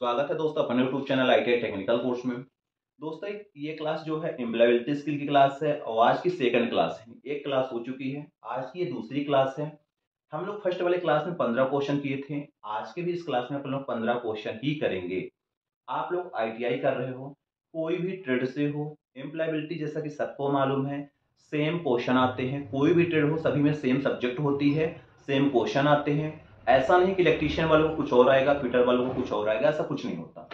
स्वागत है दोस्तों अपने YouTube channel ITI technical course में। दोस्तों ये क्लास जो है एम्प्लॉयबिलिटी स्किल की क्लास है और आज की सेकंड क्लास है। एक क्लास हो चुकी है, आज की ये दूसरी क्लास है। हम लोग फर्स्ट वाले क्लास में 15 क्वेश्चन किए थे। आज के भी इस क्लास में अपन लोग 15 क्वेश्चन ही करेंगे। आप लोग आईटीआई कर रहे हो, कोई भी ट्रेड से हो, एम्प्लॉयबिलिटी जैसा कि सबको मालूम है सेम क्वेश्चन आते हैं। कोई भी ट्रेड हो सभी में सेम सब्जेक्ट होती है, सेम क्वेश्चन आते हैं। ऐसा नहीं कि इलेक्ट्रीशियन वालों को कुछ और आएगा, फिटर वालों को कुछ और आएगा, ऐसा कुछ नहीं होता।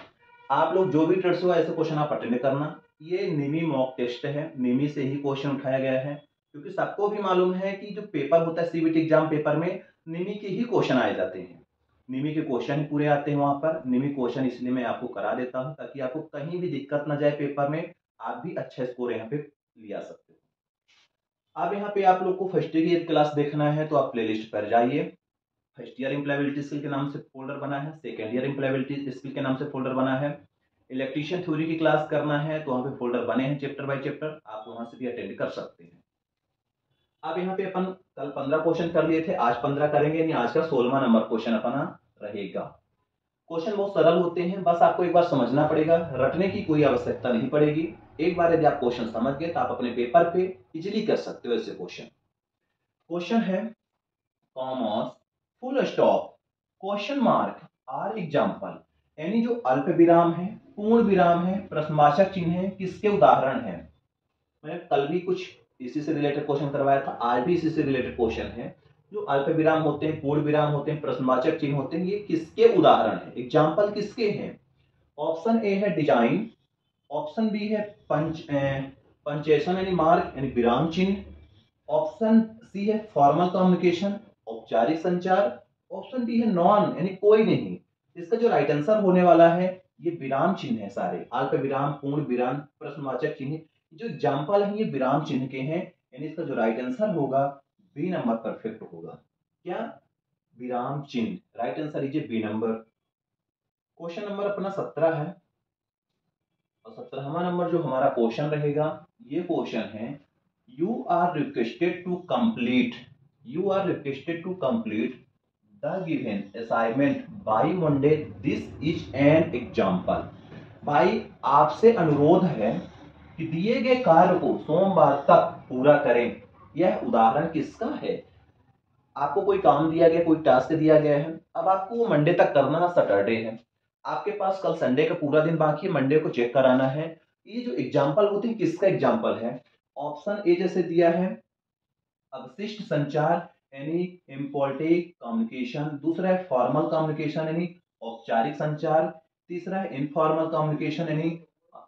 आप लोग जो भी ट्रेड्स हो ऐसे क्वेश्चन आप अटेंड करना। ये निमी मॉक टेस्ट है, निमी से ही क्वेश्चन उठाया गया है, क्योंकि सबको भी मालूम है कि जो पेपर होता है सीबीटी एग्जाम पेपर में निमी के ही क्वेश्चन आए जाते हैं। निमी के क्वेश्चन ही पूरे आते हैं वहां पर। निमी क्वेश्चन इसलिए मैं आपको करा देता हूं ताकि आपको कहीं भी दिक्कत ना जाए पेपर में, आप भी अच्छा स्कोर यहाँ पे लिया सकते हो। अब यहाँ पे आप लोग को फर्स्ट ईयर की क्लास देखना है तो आप प्लेलिस्ट पर जाइए। फर्स्ट ईयर एम्प्लॉयबिलिटी स्किल के नाम से फोल्डर बना है, सेकेंड ईयर एम्प्लॉयबिलिटी स्किल के नाम से फोल्डर बना है। इलेक्ट्रीशियन थ्योरी की क्लास करना है तो वहाँ पे फोल्डर बने हैं चैप्टर बाय चैप्टर, आप वहां से भी अटेंड कर सकते हैं। अब यहाँ पे अपन कल 15 क्वेश्चन कर लिए थे, आज 15 करेंगे, यानी आज का 16वां नंबर क्वेश्चन अपना रहेगा। क्वेश्चन बहुत सरल होते हैं, बस आपको एक बार समझना पड़ेगा, रटने की कोई आवश्यकता नहीं पड़ेगी। एक बार यदि आप क्वेश्चन समझ गए तो आप अपने पेपर पे इजीली कर सकते हो ऐसे क्वेश्चन। क्वेश्चन है commas full stop question mark are example, यानी जो अल्प विराम है, पूर्ण विराम है, प्रश्नवाचक चिन्ह है, किसके उदाहरण है। मैंने कल भी कुछ इसी से रिलेटेड क्वेश्चन करवाया था, आज भी इसी से रिलेटेड क्वेश्चन है। जो अल्प विराम होते हैं, पूर्ण विराम होते हैं, प्रश्नवाचक चिन्ह होते हैं, ये किसके उदाहरण है, एग्जाम्पल किसके हैं। ऑप्शन ए है डिजाइन, ऑप्शन बी है पंचुएशन यानी मार्क यानी विराम चिन्ह, ऑप्शन सी है फॉर्मल कम्युनिकेशन औपचारिक संचार, ऑप्शन डी है नॉन यानी कोई नहीं। इसका जो राइट आंसर होने वाला है ये विराम चिन्ह है सारे, अल्प विराम, पूर्ण विराम, प्रश्नवाचक चिन्ह। जो एग्जाम्पल है ये विराम चिन्ह के हैं, यानी इसका जो राइट आंसर होगा बी नंबर परफेक्ट होगा। क्या, विराम चिन्ह, राइट आंसर लीजिए बी नंबर। क्वेश्चन नंबर अपना 17 है और 17वां नंबर जो हमारा क्वेश्चन रहेगा ये क्वेश्चन है you are requested to complete, you are requested to complete the given assignment by Monday, this is an example. भाई आपसे अनुरोध है कि दिए गए कार्य को सोमवार तक पूरा करें। यह उदाहरण किसका है। आपको कोई काम दिया गया, कोई टास्क दिया गया है, अब आपको वो मंडे तक करना है, सैटरडे है, आपके पास कल संडे का पूरा दिन बाकी है, मंडे को चेक कराना है। ये जो एग्जाम्पल होते हैं किसका एग्जाम्पल है। ऑप्शन ए जैसे दिया है अवशिष्ट संचार यानी इम्पोर्टेक कम्युनिकेशन, दूसरा है फॉर्मल कम्युनिकेशन यानी औपचारिक संचार, तीसरा है इनफॉर्मल कम्युनिकेशन यानी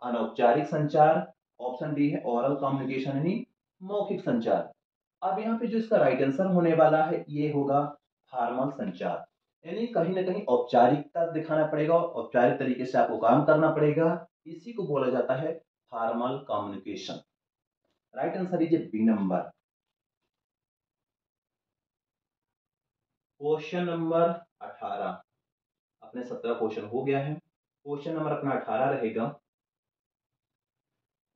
अनौपचारिक संचार, ऑप्शन डी है ओरल कम्युनिकेशन यानी मौखिक संचार। अब यहाँ पे जो इसका राइट आंसर होने वाला है ये होगा फॉर्मल संचार, यानी कहीं ना कहीं औपचारिकता दिखाना पड़ेगा, औपचारिक तरीके से आपको काम करना पड़ेगा, इसी को बोला जाता है फॉर्मल कम्युनिकेशन। राइट आंसर लीजिए बी नंबर। क्वेश्चन नंबर 18, अपने 17 क्वेश्चन हो गया है, क्वेश्चन नंबर अपना 18 रहेगा।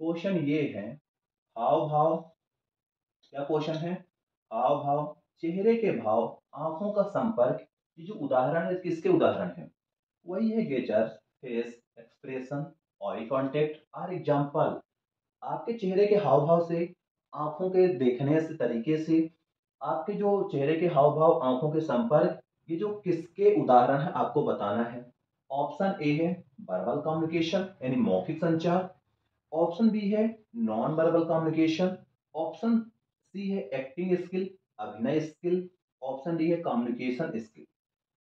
क्वेश्चन ये है हाव भाव, क्या क्वेश्चन है, हाव भाव, चेहरे के भाव, आंखों का संपर्क, ये जो उदाहरण है किसके उदाहरण है। वही है गेचर्स, फेस एक्सप्रेशन, आई कांटेक्ट और एग्जांपल। आपके चेहरे के हाव भाव से, आंखों के देखने से तरीके से, आपके जो चेहरे के हाव भाव, आंखों के संपर्क, ये जो किसके उदाहरण है आपको बताना है। ऑप्शन ए है वर्बल कम्युनिकेशन यानी मौखिक संचार, ऑप्शन बी है non verbal communication, option C है एक्टिंग स्किल अभिनय स्किल, ऑप्शन डी है कम्युनिकेशन स्किल।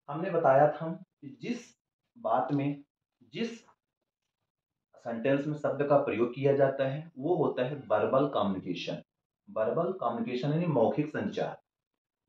हमने बताया था कि जिस बात में, जिस सेंटेंस में शब्द का प्रयोग किया जाता है वो होता है वर्बल कम्युनिकेशन। वर्बल कम्युनिकेशन यानी मौखिक संचार।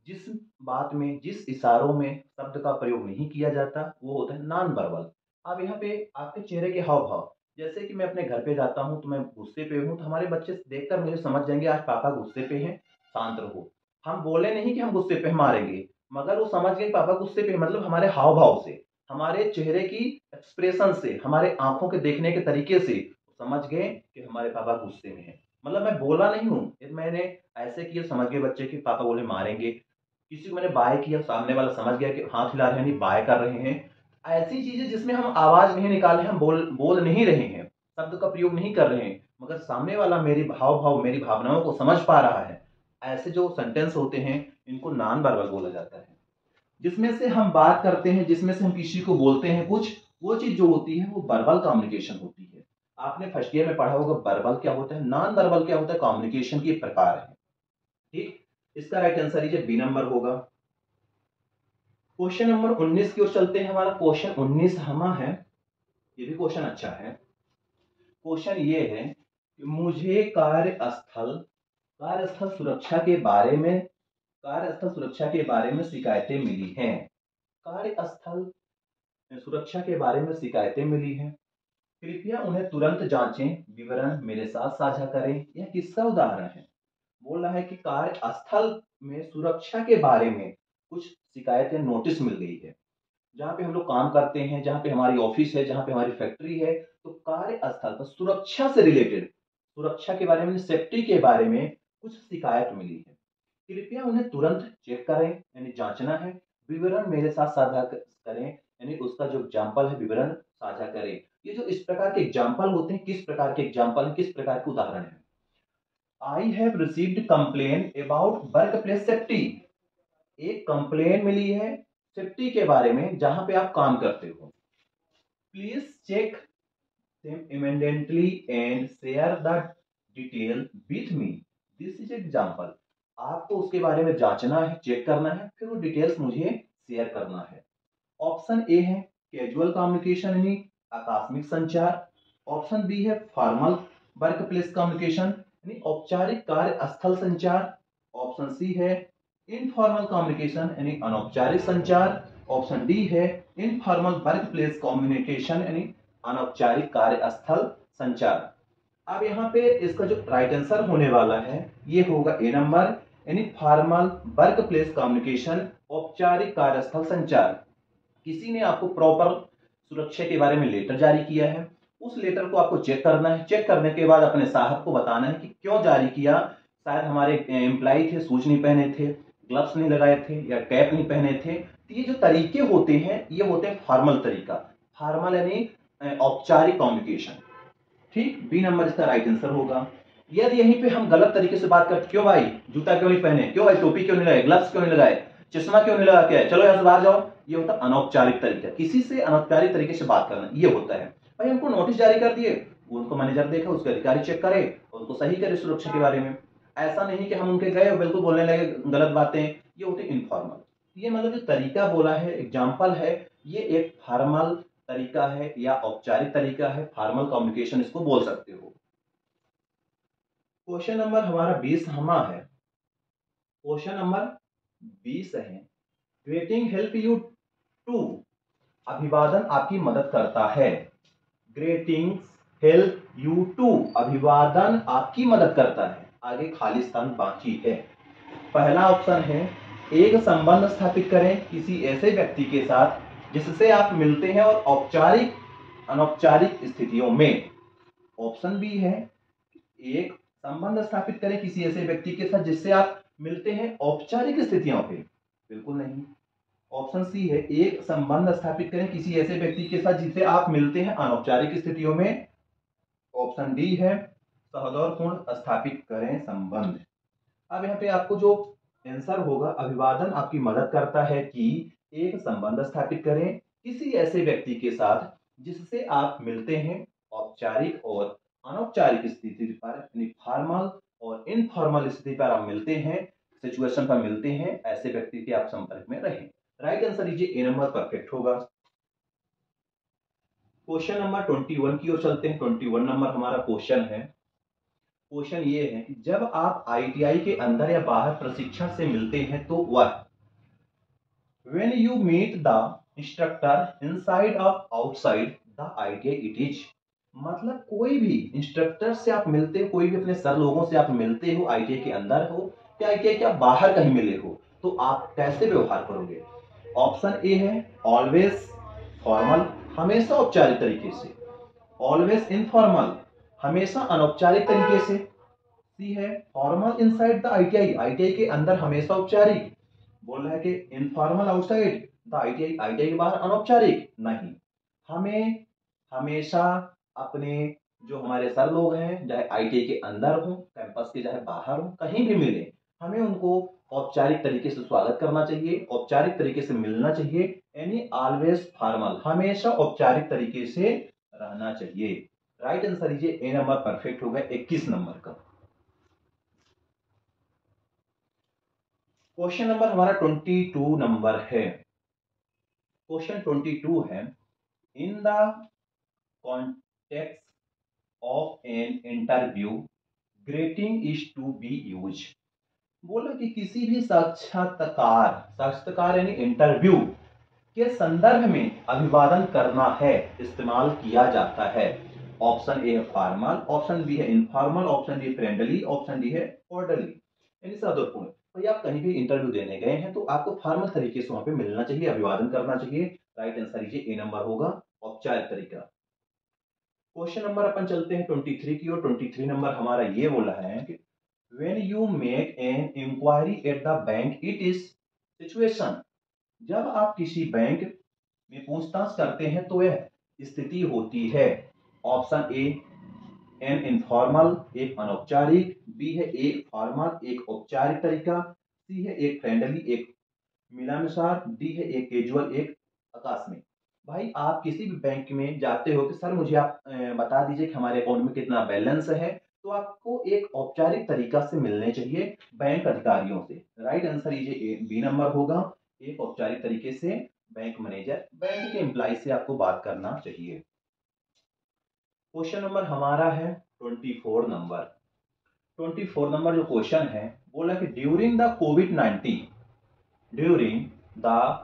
जिस बात में, जिस इशारों में शब्द का प्रयोग नहीं किया जाता वो होता है नॉन वर्बल। अब यहाँ पे आपके चेहरे के हाव भाव, जैसे कि मैं अपने घर पे जाता हूँ तो मैं गुस्से पे हूँ तो हमारे बच्चे देखकर मुझे समझ जाएंगे आज पापा गुस्से पे हैं, शांत रहो। हम बोले नहीं कि हम गुस्से पे मारेंगे, मगर वो समझ गए पापा गुस्से पे, मतलब हमारे हाव भाव से, हमारे चेहरे की एक्सप्रेशन से, हमारे आंखों के देखने के तरीके से समझ गए कि हमारे पापा गुस्से में हैं। मतलब मैं बोला नहीं हूँ, मैंने ऐसे किया समझ गए बच्चे कि पापा बोले मारेंगे। किसी को मैंने बाय किया, सामने वाला समझ गया कि हाथ हिला रहे हैं, नहीं बाय कर रहे हैं। ऐसी चीजें जिसमें हम आवाज नहीं निकाल रहे, हम बोल नहीं रहे हैं, शब्द का प्रयोग नहीं कर रहे हैं, मगर सामने वाला मेरी भावनाओं को समझ पा रहा है, ऐसे जो सेंटेंस होते हैं इनको नॉन वर्बल बोला जाता है। जिसमें से हम बात करते हैं, जिसमें से हम किसी को बोलते हैं कुछ, वो चीज जो होती है वो वर्बल कम्युनिकेशन होती है। आपने फर्स्ट ईयर में पढ़ा होगा वर्बल क्या होता है, नॉन वर्बल क्या होता है, कम्युनिकेशन के प्रकार है। ठीक, इसका राइट आंसर लीजिए बी नंबर होगा। क्वेश्चन नंबर 19 की ओर चलते हैं। हमारा क्वेश्चन 19 हमा है, ये भी क्वेश्चन अच्छा है। क्वेश्चन ये है कि मुझे कार्यस्थल सुरक्षा के बारे में शिकायतें मिली हैं। कार्यस्थल सुरक्षा के बारे में शिकायतें मिली हैं, कृपया उन्हें तुरंत जांचें, विवरण मेरे साथ साझा करें। यह किसका उदाहरण है? बोल रहा है कि कार्यस्थल में सुरक्षा के बारे में कुछ शिकायत या नोटिस मिल गई है। जहाँ पे हम लोग काम करते हैं, जहाँ पे हमारी ऑफिस है, जहाँ पे हमारी फैक्ट्री है, तो कार्यस्थल पर सुरक्षा से रिलेटेड, सुरक्षा के बारे में, सेफ्टी के बारे में कुछ शिकायत मिली है। कृपया उन्हें तुरंत चेक करें, यानी जांचना है, विवरण मेरे साथ साझा करें, यानी उसका जो एग्जाम्पल है विवरण साझा करें। ये जो इस प्रकार के एग्जाम्पल होते हैं, किस प्रकार के एग्जाम्पल, किस प्रकार के उदाहरण है? I have received complain about work place safety. एक कंप्लेन मिली है सेफ्टी के बारे में जहां पे आप काम करते हो। Please check them immediately and share the detail with me. This is example. आपको उसके बारे में जांचना है, चेक करना है, फिर वो डिटेल्स मुझे शेयर करना है। ऑप्शन ए है कैजुअल कम्युनिकेशन यानी आकस्मिक संचार। ऑप्शन बी है फॉर्मल वर्क प्लेस कम्युनिकेशन यानी औपचारिक कार्यस्थल संचार। ऑप्शन सी है इनफॉर्मल कम्युनिकेशन यानी अनौपचारिक संचार। ऑप्शन डी है इनफॉर्मल वर्क प्लेस कम्युनिकेशन यानी अनौपचारिक कार्यस्थल संचार। अब यहाँ पे इसका जो राइट आंसर होने वाला है ये होगा ए नंबर, यानी फॉर्मल वर्क प्लेस कम्युनिकेशन, औपचारिक कार्यस्थल संचार। किसी ने आपको प्रॉपर सुरक्षा के बारे में लेटर जारी किया है, उस लेटर को आपको चेक करना है। चेक करने के बाद अपने साहब को बताना है कि क्यों जारी किया। शायद हमारे एम्प्लॉय थे, शूज नहीं पहने थे, ग्लव्स नहीं लगाए थे या कैप नहीं पहने थे। तो ये जो तरीके होते हैं ये होते हैं फॉर्मल तरीका, फॉर्मल यानी औपचारिक कम्युनिकेशन। ठीक, बी नंबर इसका राइट आंसर होगा। यदि यहीं पे हम गलत तरीके से बात करते, क्यों भाई जूता क्यों नहीं पहने, क्यों भाई टोपी क्यों नहीं लगाए, ग्लव्स क्यों नहीं लगाए, चश्मा क्यों नहीं लगा के आए, चलो यहां से बाहर जाओ, ये होता है अनौपचारिक तरीका। किसी से अनौपचारिक तरीके से बात करना ये होता है। भाई हमको नोटिस जारी कर दिए, उनको मैनेजर देखा, उसके अधिकारी चेक करे, उनको सही करे सुरक्षा के बारे में। ऐसा नहीं कि हम उनके गए और बिल्कुल बोलने लगे गलत बातें, ये होते इनफॉर्मल। ये मतलब जो तरीका बोला है, एग्जाम्पल है, ये एक फॉर्मल तरीका है या औपचारिक तरीका है, फॉर्मल कम्युनिकेशन इसको बोल सकते हो। क्वेश्चन नंबर हमारा 20 हमा है। क्वेश्चन नंबर 20 है ग्रीटिंग हेल्प यू टू। अभिवादन आपकी मदद करता है। ग्रीटिंग्स हेल्प यू टू, अभिवादन आपकी मदद करता है। आगे खाली स्थान बाकी है। पहला ऑप्शन है एक संबंध स्थापित करें किसी ऐसे व्यक्ति के साथ जिससे आप मिलते हैं और औपचारिक अनौपचारिक स्थितियों में। ऑप्शन बी है एक संबंध स्थापित करें किसी ऐसे व्यक्ति के साथ जिससे आप मिलते हैं औपचारिक स्थितियों पे, बिल्कुल नहीं। ऑप्शन सी है एक संबंध स्थापित करें किसी ऐसे व्यक्ति के साथ जिससे आप मिलते हैं अनौपचारिक स्थितियों में। ऑप्शन डी है सौहार्दपूर्ण स्थापित करें संबंध। अब यहाँ पे आपको जो आंसर होगा, अभिवादन आपकी मदद करता है कि एक संबंध स्थापित करें किसी ऐसे व्यक्ति के साथ जिससे आप मिलते हैं औपचारिक और अनौपचारिक स्थिति पर, यानी फॉर्मल और इनफॉर्मल स्थिति पर आप मिलते हैं, सिचुएशन पर मिलते हैं, ऐसे व्यक्ति के आप संपर्क में रहें। राइट आंसर लीजिए ए नंबर परफेक्ट होगा। क्वेश्चन नंबर 21 की ओर चलते हैं। 21 नंबर हमारा क्वेश्चन है। क्वेश्चन ये है कि जब आप आईटीआई के अंदर या बाहर प्रशिक्षण से मिलते हैं तो वह when you meet the instructor inside or outside the ITI it is, मतलब कोई भी इंस्ट्रक्टर से आप मिलते हो, कोई भी अपने सर लोगों से आप मिलते हो, आईटीआई के अंदर हो या आईटीआई के आप बाहर कहीं मिले हो, तो आप कैसे व्यवहार करोगे? ऑप्शन ए है ऑलवेज फॉर्मल, हमेशा औपचारिक तरीके से। ऑलवेज इनफॉर्मल, हमेशा अनौपचारिक तरीके से। सी है formal inside the ITI, ITI के अंदर हमेशा औपचारिक। बोल रहा है कि informal outside, the ITI, ITI के बाहर अनौपचारिक नहीं। हमें हमेशा अपने जो हमारे सर लोग हैं, चाहे आईटीआई के अंदर हो, कैंपस के चाहे बाहर हो, कहीं भी मिले, हमें उनको औपचारिक तरीके से स्वागत करना चाहिए, औपचारिक तरीके से मिलना चाहिए। यानी ऑलवेज फॉर्मल, हमेशा औपचारिक तरीके से रहना चाहिए। राइट आंसर लीजिए ए नंबर परफेक्ट होगा 21 नंबर का। क्वेश्चन नंबर हमारा 22 नंबर है। क्वेश्चन 22 है, in the context of an interview greeting is to be use. बोला कि किसी भी साक्षात्कार, साक्षात्कार यानी इंटरव्यू के संदर्भ में अभिवादन करना है, इस्तेमाल किया जाता है। ऑप्शन ए है फॉर्मल, ऑप्शन बी है informal, option D friendly, option D है ऑर्डरली यानी सादरपूर्ण। भाई आप कहीं भी इंटरव्यू देने गए हैं तो आपको फॉर्मल तरीके से वहां पे मिलना चाहिए, अभिवादन करना चाहिए। राइट आंसर लीजिए ए नंबर होगा, औपचारिक तरीका। क्वेश्चन नंबर अपन चलते हैं 23 की और 23 नंबर हमारा ये बोला है कि when you make an inquiry at the bank it is situation. जब आप किसी बैंक में पूछताछ करते हैं तो यह स्थिति होती है। ऑप्शन ए एन इनफॉर्मल, एक अनौपचारिक, बी है एक फॉर्मल, एक औपचारिक तरीका, सी है एक फ्रेंडली, एक मिलानुसार, डी है एक कैजुअल, एक आकस्मिक। भाई आप किसी भी बैंक में जाते हो कि सर मुझे आप बता दीजिए कि हमारे अकाउंट में कितना बैलेंस है, तो आपको एक औपचारिक तरीका से मिलने चाहिए बैंक अधिकारियों से। राइट आंसर ये बी नंबर होगा, एक औपचारिक तरीके से बैंक मैनेजर, बैंक के एम्प्लॉय से आपको बात करना चाहिए। क्वेश्चन नंबर हमारा है 24 नंबर। 24 नंबर जो क्वेश्चन है, बोला कि during the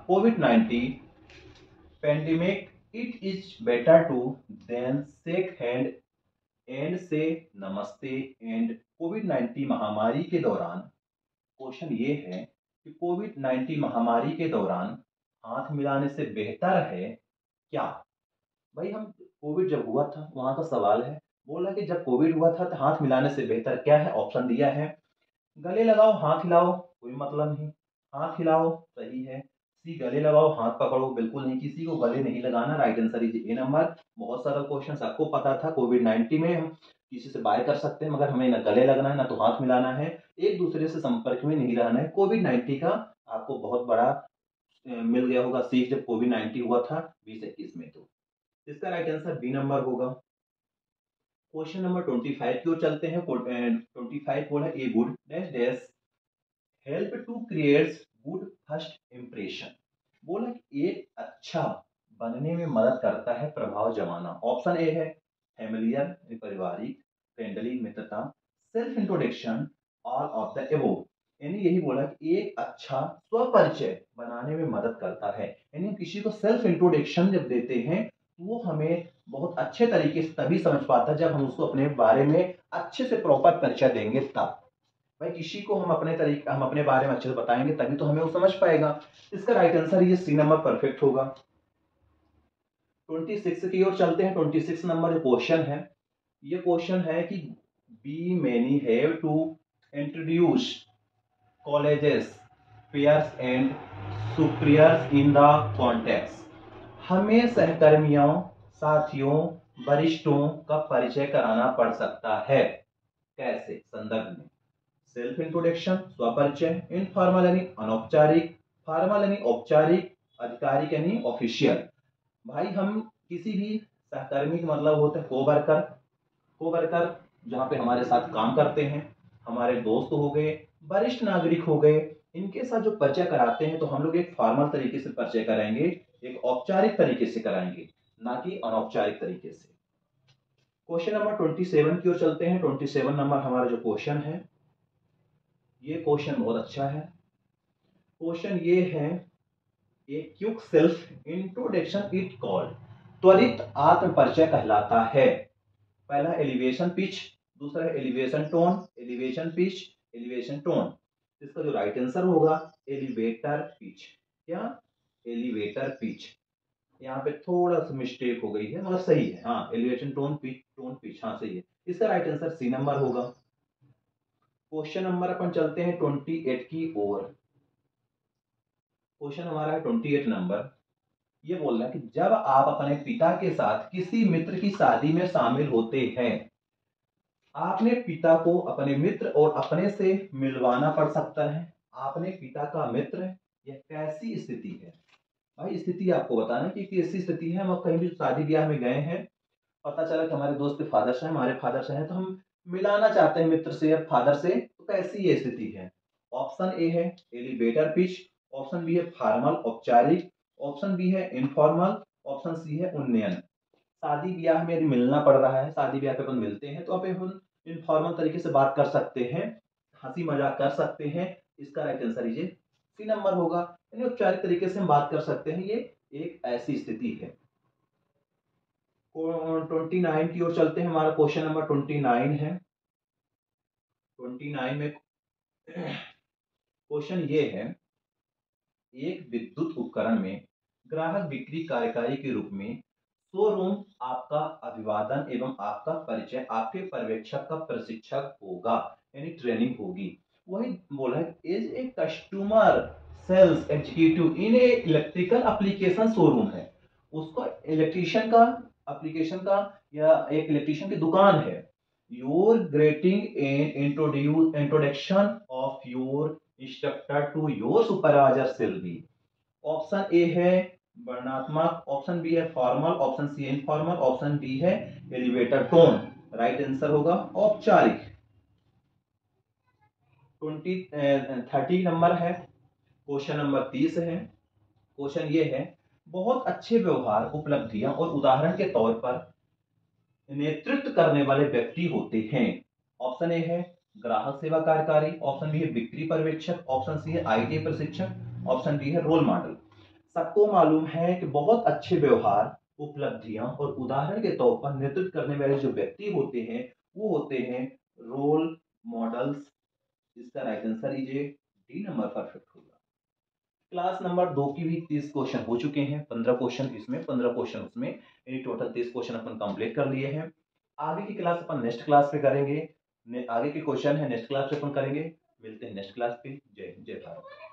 covid pandemic, it is better to than shake hand and से नमस्ते एंड कोविड-19 महामारी के दौरान। क्वेश्चन ये है कि कोविड-19 महामारी के दौरान हाथ मिलाने से बेहतर है क्या। भाई हम कोविड जब हुआ था वहां का सवाल है। बोला कि जब कोविड हुआ था तो हाथ मिलाने से बेहतर क्या है। ऑप्शन दिया है, गले लगाओ हाथ हिलाओ कोई मतलब नहीं, हाथ हिलाओ सही है, सी गले लगाओ हाथ पकड़ो बिल्कुल नहीं, किसी को गले नहीं लगाना। Right answer is a number. बहुत सारा क्वेश्चन आपको पता था कोविड-19 में हम किसी से बाय कर सकते हैं, मगर हमें ना गले लगना है ना तो हाथ मिलाना है, एक दूसरे से संपर्क में नहीं रहना है। कोविड-19 का आपको बहुत बड़ा मिल गया होगा सीख जब कोविड-19 हुआ था 2021 में। तो इसका राइट आंसर बी नंबर होगा। क्वेश्चन नंबर 25 की ओर चलते हैं। 25 बोला a good dash dash help to create good first impression. बोला कि एक अच्छा बनने में मदद करता है प्रभाव जमाना। ऑप्शन ए है फैमिलियर पारिवारिक, फ्रेंडली मित्रता, self introduction, all of the above. यानी यही बोला कि एक अच्छा स्वपरिचय बनाने में मदद करता है। यानी किसी को सेल्फ इंट्रोडक्शन जब देते हैं तो वो हमें बहुत अच्छे तरीके से तभी समझ पाता है जब हम उसको अपने बारे में अच्छे से प्रॉपर परिचय देंगे तब। भाई किसी को हम अपने बारे में अच्छे से बताएंगे तभी तो हमें वो समझ पाएगा। इसका राइट आंसर ये सी नंबर परफेक्ट होगा। 26 की ओर चलते हैं। 26 नंबर जो क्वेश्चन है, ये क्वेश्चन है कि be many have to introduce colleagues peers and superiors in the context. हमें सहकर्मियों, साथियों, वरिष्ठों का परिचय कराना पड़ सकता है। कैसे संदर्भ में, सेल्फ इंट्रोडक्शन स्वपरिचय, इनफॉर्मल यानी अनौपचारिक, फॉर्मल यानी औपचारिक, आधिकारिक यानी ऑफिशियल। भाई हम किसी भी सहकर्मी का मतलब होता है कोवर्कर, कोवर्कर जहाँ पे हमारे साथ काम करते हैं, हमारे दोस्त हो गए, वरिष्ठ नागरिक हो गए, इनके साथ जो परिचय कराते हैं तो हम लोग एक फॉर्मल तरीके से परिचय कराएंगे, एक औपचारिक तरीके से कराएंगे, ना कि अनौपचारिक तरीके से। क्वेश्चन नंबर 27 की ओर चलते हैं। 27 नंबर हमारा जो क्वेश्चन है, ये क्वेश्चन बहुत अच्छा है। क्वेश्चन ये है, a quick self introduction it called, त्वरित आत्म परिचय कहलाता है। पहला एलिवेशन पिच, दूसरा है elevation tone, elevation pitch, elevation tone. इसका जो राइट आंसर होगा एलिवेटर पिच। क्या, एलिवेटर पिच। यहाँ पे थोड़ा सा मिस्टेक हो गई है मगर सही है। हाँ एलिवेशन टोन पिच हाँ सही है। इसका राइट आंसर सी नंबर होगा। क्वेश्चन नंबर अपन चलते हैं 28 की ओर। क्वेश्चन हमारा है 28 नंबर। ये बोल रहा है कि जब आप अपने पिता के साथ किसी मित्र की शादी में शामिल होते हैं, आपने पिता को अपने मित्र और अपने से मिलवाना पड़ सकता है। आपने पिता का मित्र, यह कैसी स्थिति है? भाई स्थिति आपको बताना कि कैसी स्थिति है। हम कहीं भी शादी ब्याह में गए हैं, पता चला कि हमारे दोस्त के फादर से, हमारे फादर से हैं, तो हम मिलाना चाहते हैं मित्र से या फादर से, तो कैसी ये स्थिति है? ऑप्शन ए है एलिवेटर पिच, ऑप्शन बी है फॉर्मल औपचारिक, ऑप्शन बी है इनफॉर्मल, ऑप्शन सी है उन्नयन। शादी ब्याह में यदि मिलना पड़ रहा है, शादी ब्याह पे अपन मिलते हैं, तो अपन इनफॉर्मल तरीके से बात कर सकते हैं, हंसी मजाक कर सकते हैं। इसका राइट आंसर ये सी नंबर होगा, यानी औपचारिक तरीके से हम बात कर सकते हैं। ये एक ऐसी स्थिति है। 29 की ओर चलते हैं। हमारा क्वेश्चन नंबर 29 है। 29 में क्वेश्चन ये है, एक विद्युत उपकरण में ग्राहक बिक्री कार्यकारी के रूप में शोरूम आपका अभिवादन एवं आपका परिचय आपके पर्यवेक्षक का प्रशिक्षक होगा, यानी ट्रेनिंग होगी। वही बोला है, is a customer sales executive in a electrical application showroom है। उसको इलेक्ट्रिशियन का एप्लीकेशन का या एक इलेक्ट्रिशियन की दुकान है। Your greeting in introduction of your instructor to your supervisor shall be. Option A है वर्णात्मक, ऑप्शन बी है फॉर्मल, ऑप्शन सी है इनफॉर्मल, ऑप्शन डी है एलिवेटर टोन। राइट आंसर होगा औपचारिक। 30 नंबर है। क्वेश्चन नंबर 30 है। क्वेश्चन ये है, बहुत अच्छे व्यवहार उपलब्धियां और उदाहरण के तौर पर नेतृत्व करने वाले व्यक्ति होते हैं। ऑप्शन ए है ग्राहक सेवा कार्यकारी, ऑप्शन बी है बिक्री पर्यवेक्षक, ऑप्शन सी है आईटी प्रशिक्षक, ऑप्शन डी है रोल मॉडल। सबको मालूम है कि बहुत अच्छे व्यवहार उपलब्धियां और उदाहरण के तौर पर नेतृत्व करने वाले जो व्यक्ति होते हैं वो होते हैं रोल मॉडल्स। इसका राइट आंसर ये डी नंबर परफेक्ट होगा। क्लास नंबर 2 की भी 30 क्वेश्चन हो चुके हैं। 15 क्वेश्चन इसमें, 15 क्वेश्चन उसमें, यानी टोटल 30 क्वेश्चन अपन कंप्लीट कर लिए हैं। आगे की क्लास अपन नेक्स्ट क्लास पे करेंगे। आगे के क्वेश्चन है नेक्स्ट क्लास पे अपन करेंगे। मिलते हैं नेक्स्ट क्लास पे। जय जय भारत।